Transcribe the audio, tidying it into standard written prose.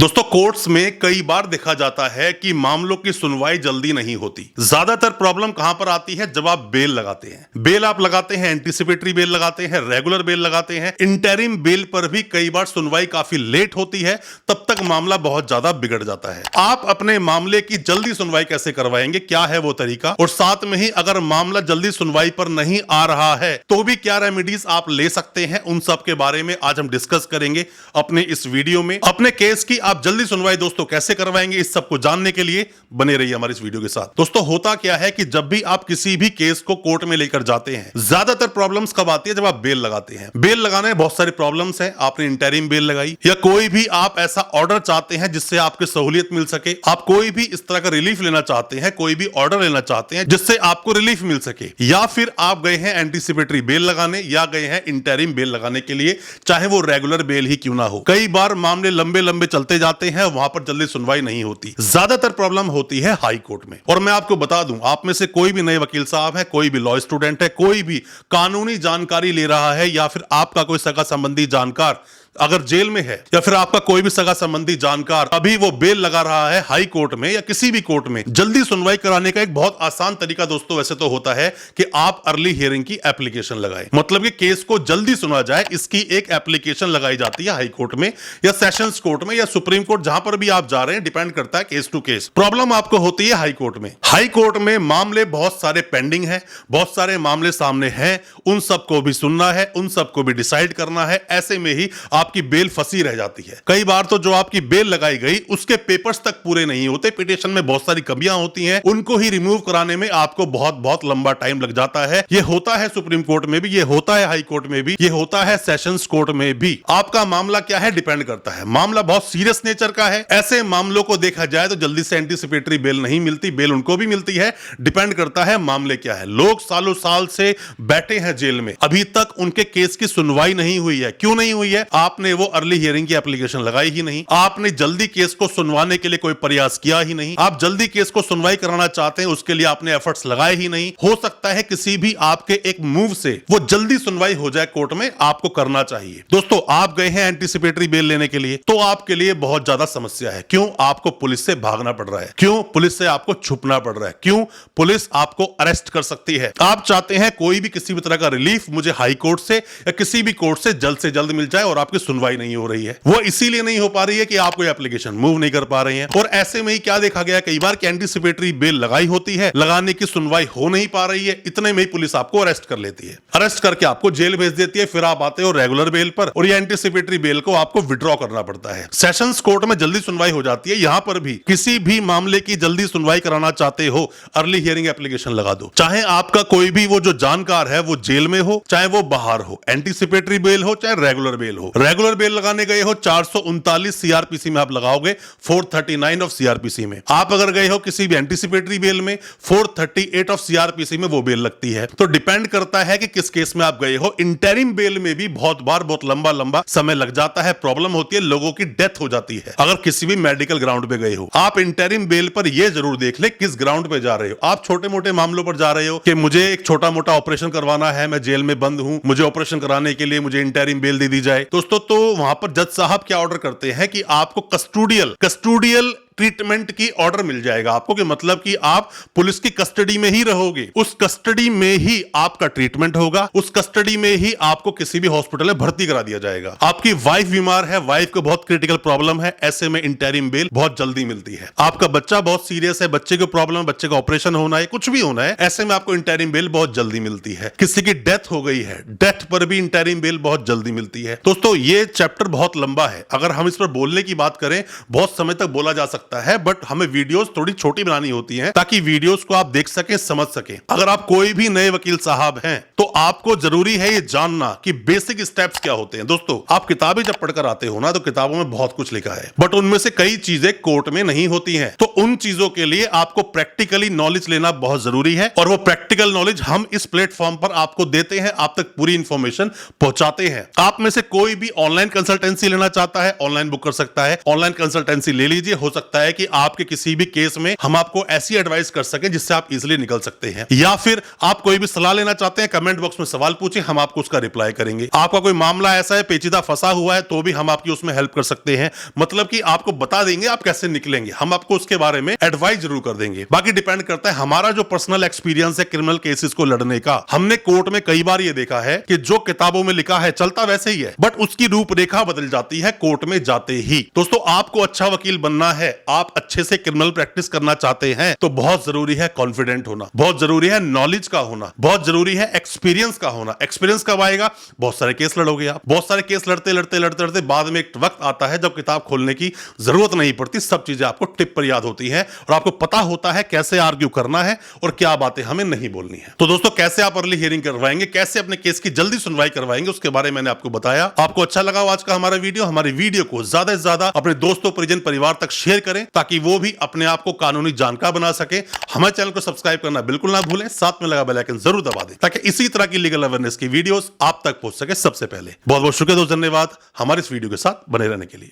दोस्तों कोर्ट्स में कई बार देखा जाता है कि मामलों की सुनवाई जल्दी नहीं होती। ज्यादातर प्रॉब्लम कहां पर आती है? जब आप बेल लगाते हैं। बेल आप लगाते हैं, एंटीसिपेटरी बेल लगाते हैं, रेगुलर बेल लगाते हैं, इंटरिम बेल पर भी कई बार सुनवाई काफी लेट होती है। तब तक मामला बहुत ज्यादा बिगड़ जाता है। आप अपने मामले की जल्दी सुनवाई कैसे करवाएंगे? क्या है वो तरीका? और साथ में ही अगर मामला जल्दी सुनवाई पर नहीं आ रहा है तो भी क्या रेमेडीज आप ले सकते हैं? उन सब के बारे में आज हम डिस्कस करेंगे अपने इस वीडियो में। अपने केस की आप जल्दी सुनवाई दोस्तों कैसे करवाएंगे, इस सब को जानने के लिए बने रहिए हमारे इस वीडियो के साथ। दोस्तों होता क्या है कि जब भी आप किसी भी केस को कोर्ट में लेकर जाते हैं, ज्यादातर प्रॉब्लम्स कब आती है? जब आप बेल लगाते हैं। बेल लगाने में बहुत सारी प्रॉब्लम्स हैं। आपने इंटरिम बेल लगाई या कोई भी आप ऐसा ऑर्डर चाहते हैं जिससे आपको सहूलियत मिल सके, आप कोई भी इस तरह का रिलीफ लेना चाहते हैं, कोई भी ऑर्डर लेना चाहते हैं जिससे आपको रिलीफ मिल सके, या फिर आप गए हैं एंटीसिपेटरी बेल लगाने या गए हैं इंटरिम बेल लगाने के लिए, चाहे वो रेगुलर बेल ही क्यों ना हो। कई बार मामले लंबे लंबे चलते जाते हैं, वहां पर जल्दी सुनवाई नहीं होती। ज्यादातर प्रॉब्लम होती है हाई कोर्ट में। और मैं आपको बता दूं, आप में से कोई भी नए वकील साहब है, कोई भी लॉ स्टूडेंट है, कोई भी कानूनी जानकारी ले रहा है, या फिर आपका कोई सगा संबंधी जानकार अगर जेल में है, या फिर आपका कोई भी सगा संबंधी जानकार अभी वो बेल लगा रहा है हाई कोर्ट में या किसी भी कोर्ट में, जल्दी सुनवाई कराने का एक बहुत आसान तरीका दोस्तों वैसे तो होता है कि आप अर्ली हियरिंग की एप्लीकेशन लगाएं। मतलब कि केस को जल्दी सुना जाए, इसकी एक एप्लीकेशन लगाई जाती है हाई कोर्ट में या सेशंस कोर्ट में या सुप्रीम कोर्ट, जहां पर भी आप जा रहे हैं, डिपेंड करता है केस टू केस। प्रॉब्लम आपको होती है हाई कोर्ट में। हाई कोर्ट में मामले बहुत सारे पेंडिंग है, बहुत सारे मामले सामने हैं, उन सबको भी सुनना है, उन सबको भी डिसाइड करना है। ऐसे में ही आपकी बेल फंसी रह जाती है। कई बार तो जो आपकी बेल लगाई गई उसके पेपर्स तक पूरे नहीं होते, पिटीशन में बहुत सारी कमियां होती हैं, उनको ही रिमूव कराने में आपको बहुत बहुत लंबा टाइम लग जाता है। ये होता है सुप्रीम कोर्ट में भी, ये होता है हाई कोर्ट में भी, ये होता है सेशंस कोर्ट में भी। आपका मामला क्या है डिपेंड करता है। मामला बहुत सीरियस नेचर का है, ऐसे मामलों को देखा जाए तो जल्दी से एंटीसिपेटरी बेल नहीं मिलती। बेल उनको भी मिलती है, डिपेंड करता है मामले क्या है। लोग सालों साल से बैठे हैं जेल में, अभी तक उनके केस की सुनवाई नहीं हुई है। क्यों नहीं हुई है? आपने वो अर्ली हियरिंग की एप्लीकेशन लगाई ही नहीं, आपने जल्दी केस को सुनवाने के लिए कोई प्रयास किया ही नहीं, आप जल्दी केस को सुनवाई कराना चाहते हैं उसके लिए आपने एफर्ट्स लगाए ही नहीं। हो सकता है किसी भी आपके एक मूव से वो जल्दी सुनवाई हो जाए कोर्ट में, आपको करना चाहिए। दोस्तों आप गए हैं एंटीसिपेटरी बेल लेने के लिए तो आपके लिए बहुत ज्यादा समस्या है। क्यों? आपको पुलिस से भागना पड़ रहा है। क्यों? पुलिस से आपको छुपना पड़ रहा है। क्यों? पुलिस आपको अरेस्ट कर सकती है। आप चाहते हैं कोई भी किसी भी तरह का रिलीफ मुझे हाई कोर्ट से या किसी भी कोर्ट से जल्द मिल जाए और आपकी सुनवाई नहीं हो रही है। वो इसीलिए नहीं हो पा रही है कि आप कोई एप्लीकेशन मूव नहीं कर पा रहे हैं। और ऐसे में ही क्या देखा गया, कई बार एंटीसिपेटरी बेल लगाई होती है, लगाने की सुनवाई हो नहीं पा रही है, इतने में ही पुलिस आपको अरेस्ट कर लेती है। अरेस्ट करके आपको जेल भेज देती है। फिर आप आते हो रेगुलर बेल पर और ये एंटीसिपेटरी बेल को आपको विड्रॉ करना पड़ता है। सेशंस कोर्ट में जल्दी सुनवाई हो जाती है। यहां पर भी किसी भी मामले की जल्दी सुनवाई कराना चाहते हो, अर्ली हियरिंग एप्लीकेशन लगा दो। चाहे आपका कोई भी वो जो जानकार है वो जेल में हो, चाहे वो बाहर हो, एंटीसिपेटरी बेल हो चाहे रेगुलर बेल हो। रेगुलर बेल लगाने गए हो 439 सीआरपीसी में आप लगाओगे 439 ऑफ सीआरपीसी में। आप अगर गए हो किसी भी एंटीसिपेटरी बेल में 438 ऑफ सीआरपीसी में वो बेल लगती है। तो डिपेंड करता है कि किस केस में आप गए हो। इंटरिम बेल में भी बहुत बार बहुत लंबा लंबा समय लग जाता है। प्रॉब्लम होती है, लोगों की डेथ हो जाती है अगर किसी भी मेडिकल ग्राउंड पे गए हो। आप इंटरिम बेल पर यह जरूर देख ले किस ग्राउंड पे जा रहे हो। आप छोटे मोटे मामलों पर जा रहे हो कि मुझे एक छोटा मोटा ऑपरेशन करवाना है, मैं जेल में बंद हूं, मुझे ऑपरेशन कराने के लिए मुझे इंटरिम बेल दे दी जाए दोस्तों, तो वहां पर जज साहब क्या ऑर्डर करते हैं कि आपको कस्टोडियल ट्रीटमेंट की ऑर्डर मिल जाएगा आपको, कि मतलब कि आप पुलिस की कस्टडी में ही रहोगे, उस कस्टडी में ही आपका ट्रीटमेंट होगा, उस कस्टडी में ही आपको किसी भी हॉस्पिटल में भर्ती करा दिया जाएगा। आपकी वाइफ बीमार है, वाइफ को बहुत क्रिटिकल प्रॉब्लम है, ऐसे में इंटरिम बेल बहुत जल्दी मिलती है। आपका बच्चा बहुत सीरियस है, बच्चे को प्रॉब्लम है, बच्चे का ऑपरेशन होना है, कुछ भी होना है, ऐसे में आपको इंटरिम बेल बहुत जल्दी मिलती है। किसी की डेथ हो गई है, डेथ पर भी इंटरिम बेल बहुत जल्दी मिलती है। दोस्तों ये चैप्टर बहुत लंबा है, अगर हम इस पर बोलने की बात करें बहुत समय तक बोला जा सकता है, बट हमें वीडियोस थोड़ी छोटी बनानी होती हैं ताकि वीडियोस को आप देख सकें, समझ सकें। अगर आप कोई भी नए वकील साहब हैं तो आपको जरूरी है ये जानना कि बेसिक स्टेप्स क्या होते हैं। दोस्तों आप किताबें जब पढ़कर आते हो ना तो किताबों में बहुत कुछ लिखा है, बट उनमें से कई चीजें कोर्ट में नहीं होती हैं। तो उन चीजों के लिए आपको प्रैक्टिकली नॉलेज लेना बहुत जरूरी है, और वो प्रैक्टिकल नॉलेज हम इस प्लेटफॉर्म पर आपको देते हैं, आप तक पूरी इंफॉर्मेशन पहुंचाते हैं। आप में से कोई भी ऑनलाइन कंसल्टेंसी लेना चाहता है, ऑनलाइन बुक कर सकता है, ऑनलाइन कंसल्टेंसी ले लीजिए। हो सकता है होता है कि आपके किसी भी केस में हम आपको ऐसी एडवाइस कर सके जिससे आप इजिली निकल सकते हैं, या फिर आप कोई भी सलाह लेना चाहते हैं, कमेंट बॉक्स में सवाल पूछे, हम आपको उसका रिप्लाई करेंगे। आपका कोई मामला ऐसा है पेचीदा फंसा हुआ है तो भी हम आपकी उसमें हेल्प कर सकते हैं, मतलब कि आपको बता देंगे आप कैसे निकलेंगे, हम आपको उसके बारे में एडवाइस जरूर कर देंगे। बाकी डिपेंड करता है हमारा जो पर्सनल एक्सपीरियंस है क्रिमिनल केसेस को लड़ने का। हमने कोर्ट में कई बार ये देखा है कि जो किताबों में लिखा है चलता वैसे ही है, बट उसकी रूपरेखा बदल जाती है कोर्ट में जाते ही। दोस्तों, आपको अच्छा वकील बनना है, आप अच्छे से क्रिमिनल प्रैक्टिस करना चाहते हैं, तो बहुत जरूरी है कॉन्फिडेंट होना, बहुत जरूरी है नॉलेज का होना, बहुत जरूरी है एक्सपीरियंस का होना। एक्सपीरियंस कब आएगा? बहुत सारे केस लड़ोगे आप, बहुत सारे केस लड़ते लड़ते लड़ते लड़ते बाद में एक वक्त आता है जब किताब खोलने की जरूरत नहीं पड़ती, सब चीजें आपको टिप पर याद होती है और आपको पता होता है कैसे आर्ग्यू करना है और क्या बातें हमें नहीं बोलनी है। तो दोस्तों, कैसे आप अर्ली हियरिंग करवाएंगे, कैसे अपने केस की जल्दी सुनवाई करवाएंगे, उसके बारे में मैंने आपको बताया। आपको अच्छा लगा आज का हमारा वीडियो? हमारी वीडियो को ज्यादा से ज्यादा अपने दोस्तों, परिजन, परिवार तक शेयर करें ताकि वो भी अपने आप को कानूनी जानकार बना सके। हमारे चैनल को सब्सक्राइब करना बिल्कुल ना भूलें, साथ में लगा बेल आइकन जरूर दबा दें ताकि इसी तरह की लीगल अवेयरनेस की वीडियोस आप तक पहुंच सके सबसे पहले। बहुत बहुत शुक्रिया दोस्त, धन्यवाद हमारे इस वीडियो के साथ बने रहने के लिए।